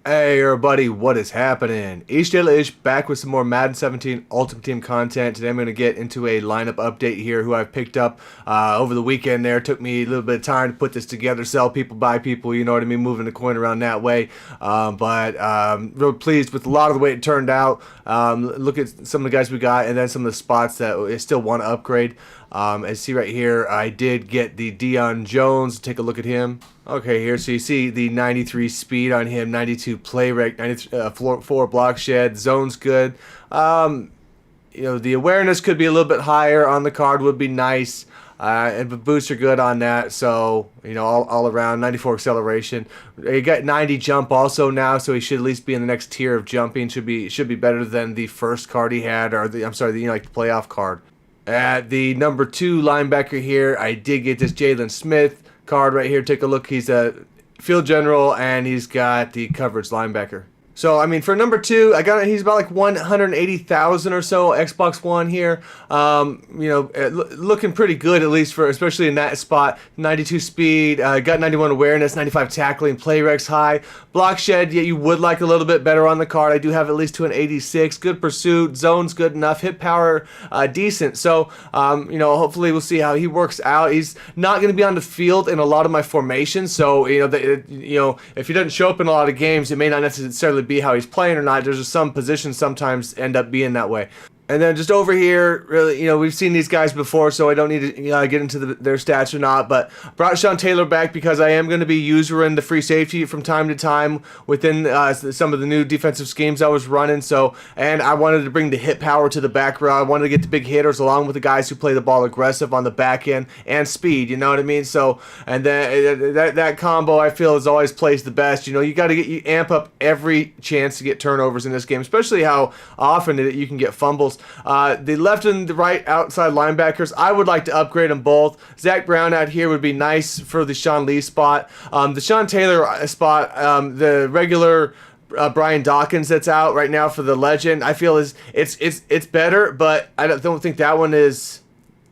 Hey everybody, what is happening? Ish back with some more Madden 17 Ultimate Team content. Today I'm going to get into a lineup update here who I've picked up over the weekend there. Took me a little bit of time to put this together, sell people, buy people, you know what I mean, moving the coin around that way. But real pleased with a lot of the way it turned out. Look at some of the guys we got and then some of the spots that I still want to upgrade. As you see right here, I did get the Deion Jones. Take a look at him. Okay, here, so you see the 93 speed on him, 92 play rate, 4 block shed, zone's good. You know, the awareness could be a little bit higher on the card, would be nice. And the boosts are good on that, so, you know, all around, 94 acceleration. He got 90 jump also now, so he should at least be in the next tier of jumping. Should be better than the first card he had, or the, I'm sorry, the, you know, like the playoff card. At the number 2 linebacker here, I did get this Jalen Smith card right here. Take a look. He's a field general and he's got the coverage linebacker. So, I mean, for number 2, I got he's about like 180,000 or so Xbox One here. You know, looking pretty good, at least for, especially in that spot. 92 speed, got 91 awareness, 95 tackling, play recs high. Block shed, yeah, you would like a little bit better on the card. I do have at least to an 86. Good pursuit, zone's good enough, hit power decent. So, you know, hopefully we'll see how he works out. He's not going to be on the field in a lot of my formations, so you know, if he doesn't show up in a lot of games, it may not necessarily be how he's playing or not. There's just some positions sometimes end up being that way. And then just over here, really, you know, we've seen these guys before, so I don't need to get into their stats or not. But brought Sean Taylor back because I am going to be using the free safety from time to time within some of the new defensive schemes I was running. So, and I wanted to bring the hit power to the back row. I wanted to get the big hitters along with the guys who play the ball aggressive on the back end and speed. You know what I mean? So, and then that combo I feel is always plays the best. You know, you got to amp up every chance to get turnovers in this game, especially how often you can get fumbles. The left and the right outside linebackers, I would like to upgrade them both. Zach Brown out here would be nice for the Sean Lee spot. The Sean Taylor spot, the regular Brian Dawkins that's out right now for the legend, I feel it's better, but I don't think that one is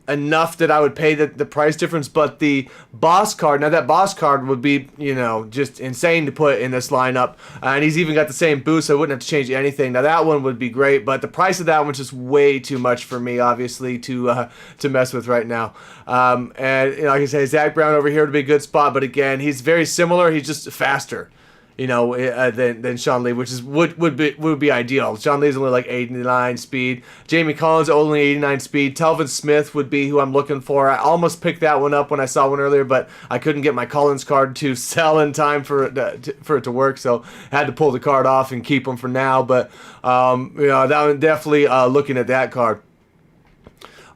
enough that I would pay the price difference. But the boss card, now that boss card would be, you know, just insane to put in this lineup, and he's even got the same boost, so I wouldn't have to change anything. Now that one would be great, but the price of that one's just way too much for me, obviously, to mess with right now. And you know, like I say, Zach Brown over here would be a good spot, but again, he's very similar, he's just faster, you know, than Sean Lee, which is would be ideal. Sean Lee's only like 89 speed. Jamie Collins only 89 speed. Telvin Smith would be who I'm looking for. I almost picked that one up when I saw one earlier, but I couldn't get my Collins card to sell in time for it to work, so I had to pull the card off and keep him for now. But you know, that one definitely looking at that card.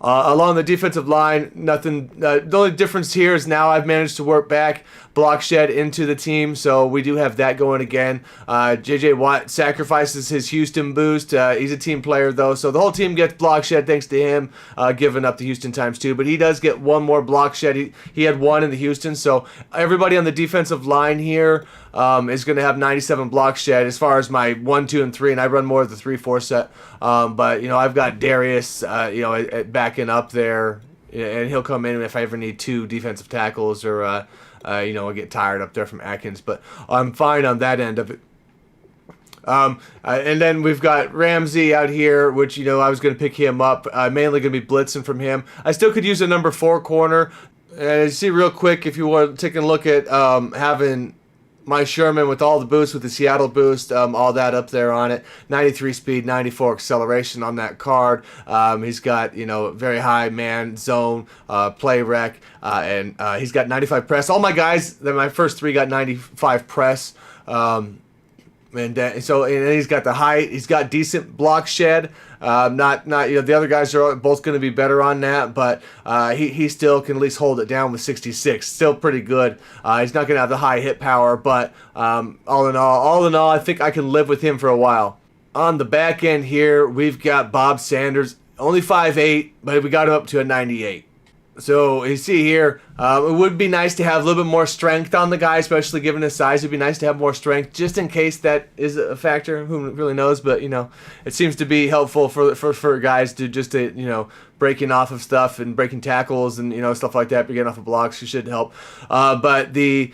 Along the defensive line, nothing. The only difference here is now I've managed to work back block shed into the team, so we do have that going again. J.J. Watt sacrifices his Houston boost. He's a team player, though, so the whole team gets block shed thanks to him giving up the Houston times 2. But he does get one more block shed. He had one in the Houston, so everybody on the defensive line here is going to have 97 block shed as far as my 1, 2, and 3, and I run more of the 3-4 set. But, you know, I've got Darius, you know, backing up there, and he'll come in if I ever need 2 defensive tackles or, you know, I get tired up there from Atkins. But I'm fine on that end of it. And then we've got Ramsey out here, which, you know, I was going to pick him up. Mainly going to be blitzing from him. I still could use a number 4 corner. And see real quick, if you want to take a look at having my Sherman with all the boosts, with the Seattle boost, all that up there on it. 93 speed, 94 acceleration on that card. He's got, you know, very high man zone, play rec, and he's got 95 press. All my guys, my first 3 got 95 press. And so he's got the height. He's got decent block shed. Not you know, the other guys are both going to be better on that, but he still can at least hold it down with 66. Still pretty good. He's not going to have the high hit power, but all in all, I think I can live with him for a while. On the back end here, we've got Bob Sanders, only 5'8", but we got him up to a 98. So you see here, it would be nice to have a little bit more strength on the guy, especially given his size. It'd be nice to have more strength, just in case that is a factor. Who really knows? But you know, it seems to be helpful for guys to just you know, breaking off of stuff and breaking tackles and, you know, stuff like that. But getting off of blocks should help. But the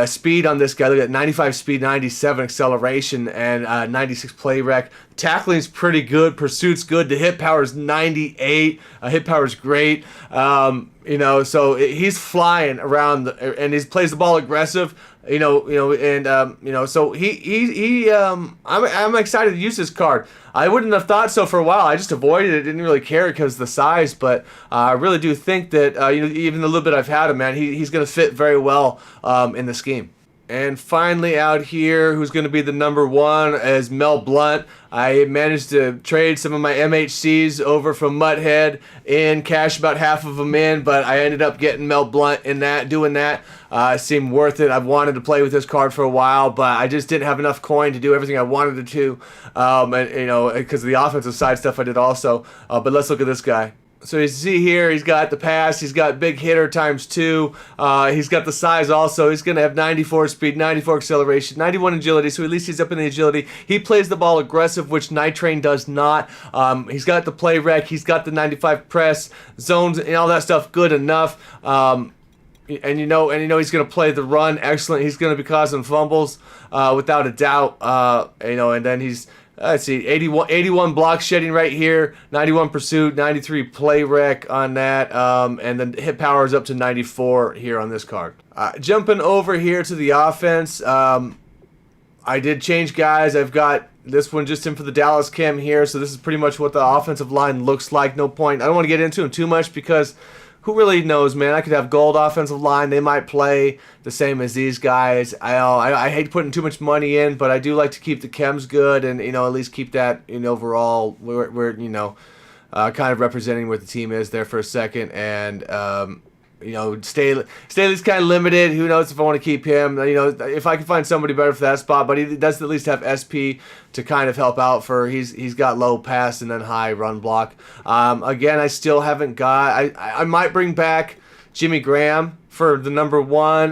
speed on this guy. Look at 95 speed, 97 acceleration, and 96 play rec. Tackling's pretty good. Pursuit's good. The hit power's 98. Hit power's great. So he's flying around, and he plays the ball aggressive. So I'm excited to use this card. I wouldn't have thought so for a while. I just avoided it, didn't really care because of the size. But I really do think that even the little bit I've had him, man, he's going to fit very well in the scheme. And finally out here, who's going to be the number one is Mel Blount. I managed to trade some of my MHCs over from MUT A and cash about half of them in, but I ended up getting Mel Blount in that, doing that. It seemed worth it. I've wanted to play with this card for a while, but I just didn't have enough coin to do everything I wanted to, because of the offensive side stuff I did also. But let's look at this guy. So you see here, he's got the pass, he's got big hitter ×2, he's got the size also, he's going to have 94 speed, 94 acceleration, 91 agility, so at least he's up in the agility. He plays the ball aggressive, which Night Train does not. He's got the play rec, he's got the 95 press, zones, and all that stuff good enough. And he's going to play the run excellent. He's going to be causing fumbles without a doubt. And then he's... let's see, 81 block shedding right here, 91 pursuit, 93 play rec on that, and then hit power is up to 94 here on this card. Jumping over here to the offense, I did change guys. I've got this one just in for the Dallas Chem here, so this is pretty much what the offensive line looks like. No point. I don't want to get into him too much because who really knows, man? I could have gold offensive line. They might play the same as these guys. I hate putting too much money in, but I do like to keep the chems good and, at least keep that in overall. We're kind of representing what the team is there for a second. And, Staley's kind of limited. Who knows if I want to keep him? If I can find somebody better for that spot, but he does at least have SP to kind of help out for. He's got low pass and then high run block. Again, I still haven't got. I might bring back Jimmy Graham for the number one,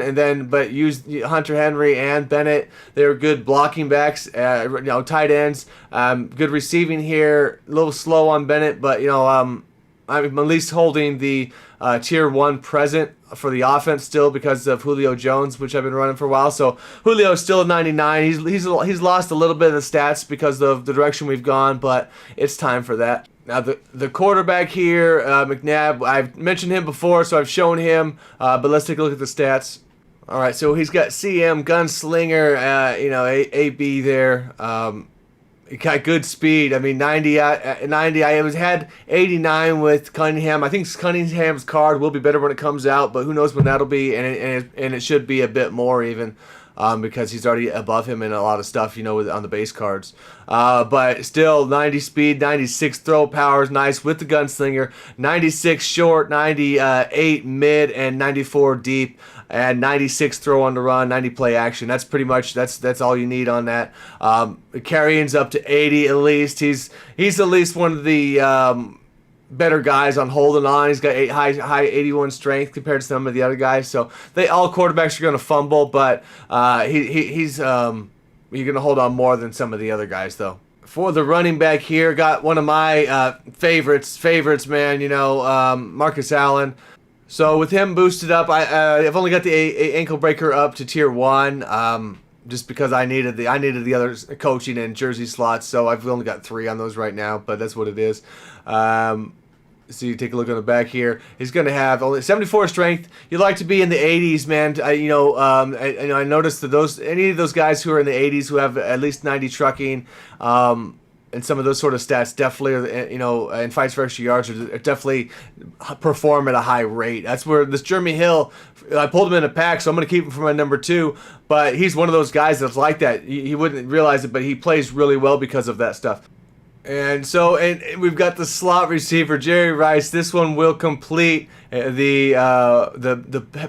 but use Hunter Henry and Bennett. They're good blocking backs, tight ends. Good receiving here. A little slow on Bennett, but I'm at least holding the tier 1 present for the offense still because of Julio Jones, which I've been running for a while. So Julio is still at 99. He's lost a little bit of the stats because of the direction we've gone, but it's time for that. Now the quarterback here, McNabb, I've mentioned him before, so I've shown him, but let's take a look at the stats. All right, so he's got CM, Gunslinger, AB there. He got good speed. I mean, 90. I had 89 with Cunningham. I think Cunningham's card will be better when it comes out, but who knows when that'll be? And it should be a bit more even, because he's already above him in a lot of stuff, on the base cards. But still, 90 speed, 96 throw power is nice with the Gunslinger. 96 short, 98 mid, and 94 deep. And 96 throw on the run, 90 play action. That's pretty much that's all you need on that. Carrying's up to 80 at least. He's at least one of the better guys on holding on. He's got high 81 strength compared to some of the other guys. So all quarterbacks are going to fumble, but he's going to hold on more than some of the other guys though. For the running back here, got one of my favorites, man. Marcus Allen. So with him boosted up, I've only got the ankle breaker up to tier 1, just because I needed the other coaching and jersey slots. So I've only got 3 on those right now, but that's what it is. So you take a look on the back here. He's going to have only 74 strength. You'd like to be in the 80s, man. I noticed that any of those guys who are in the 80s who have at least 90 trucking, and some of those sort of stats definitely, and fights for extra yards are definitely perform at a high rate. That's where this Jeremy Hill, I pulled him in a pack, so I'm going to keep him for my number 2. But he's one of those guys that's like that. He wouldn't realize it, but he plays really well because of that stuff. And we've got the slot receiver, Jerry Rice. This one will complete the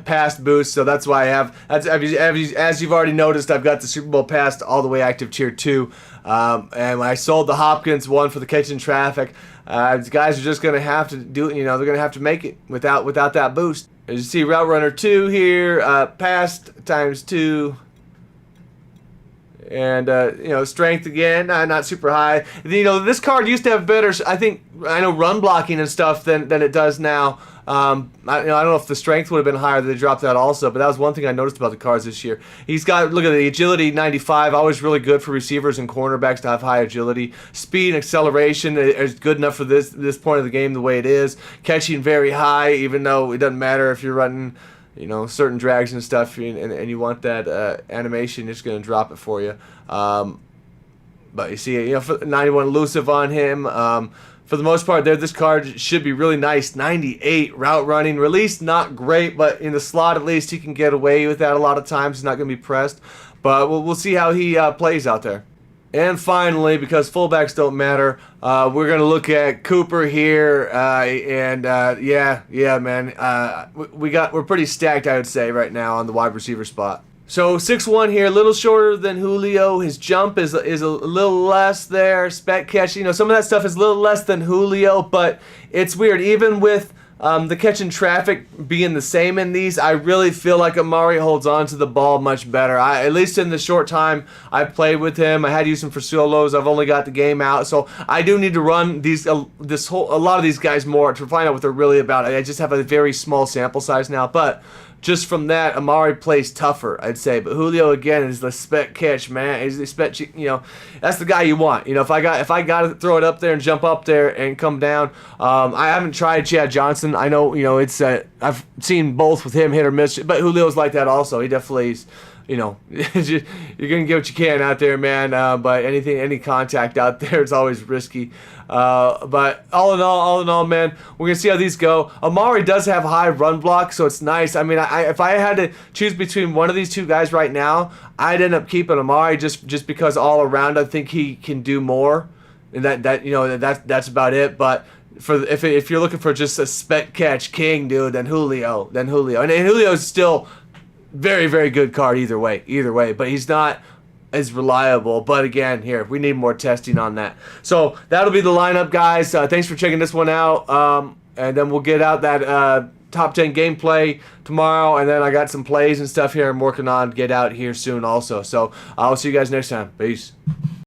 past boost, so that's why I have. As you've already noticed, I've got the Super Bowl past all the way active tier 2. And when I sold the Hopkins one for the catching traffic, these guys are just going to have to do. They're going to have to make it without that boost. As you see, Route Runner 2 here, past ×2. And, strength again, not super high. This card used to have better, I know run blocking and stuff than it does now. I don't know if the strength would have been higher. They dropped that also, but that was one thing I noticed about the Cards this year. He's got, look at the agility 95, always really good for receivers and cornerbacks to have high agility. Speed and acceleration is good enough for this point of the game the way it is. Catching very high, even though it doesn't matter if you're running, you know, certain drags and stuff, and you want that animation, it's going to drop it for you. But you see, you know, for 91 elusive on him. For the most part, this card should be really nice. 98 route running, release not great, but in the slot at least he can get away with that a lot of times. He's not going to be pressed, but we'll see how he plays out there. And finally, because fullbacks don't matter, we're going to look at Cooper here, yeah, man, we're pretty stacked, I would say, right now on the wide receiver spot. So 6'1" here, a little shorter than Julio. His jump is a little less there. Spec catch, you know, some of that stuff is a little less than Julio, but it's weird. Even with the catch and traffic being the same in these, I really feel like Amari holds on to the ball much better. At least in the short time I played with him, I had to use him for solos. I've only got the game out, so I do need to run these a lot of these guys more to find out what they're really about. I just have a very small sample size now, but just from that, Amari plays tougher, I'd say. But Julio again is the spec catch man. He's the spec, you know, that's the guy you want. You know, if I got to throw it up there and jump up there and come down. I haven't tried Chad Johnson. I know, you know, it's I've seen both with him hit or miss, but Julio's like that also. He definitely is. You know, you're gonna get what you can out there, man. But any contact out there is always risky. But all in all, man, we're gonna see how these go. Amari does have high run block, so it's nice. I mean, if I had to choose between one of these two guys right now, I'd end up keeping Amari just because all around I think he can do more, and that's about it. But if you're looking for just a spec catch king, dude, then Julio, and Julio's still very, very good card either way, but he's not as reliable. But again, here, we need more testing on that. So that'll be the lineup, guys. Thanks for checking this one out, and then we'll get out that top 10 gameplay tomorrow, and then I got some plays and stuff here I'm working on to get out here soon also. So I'll see you guys next time. Peace.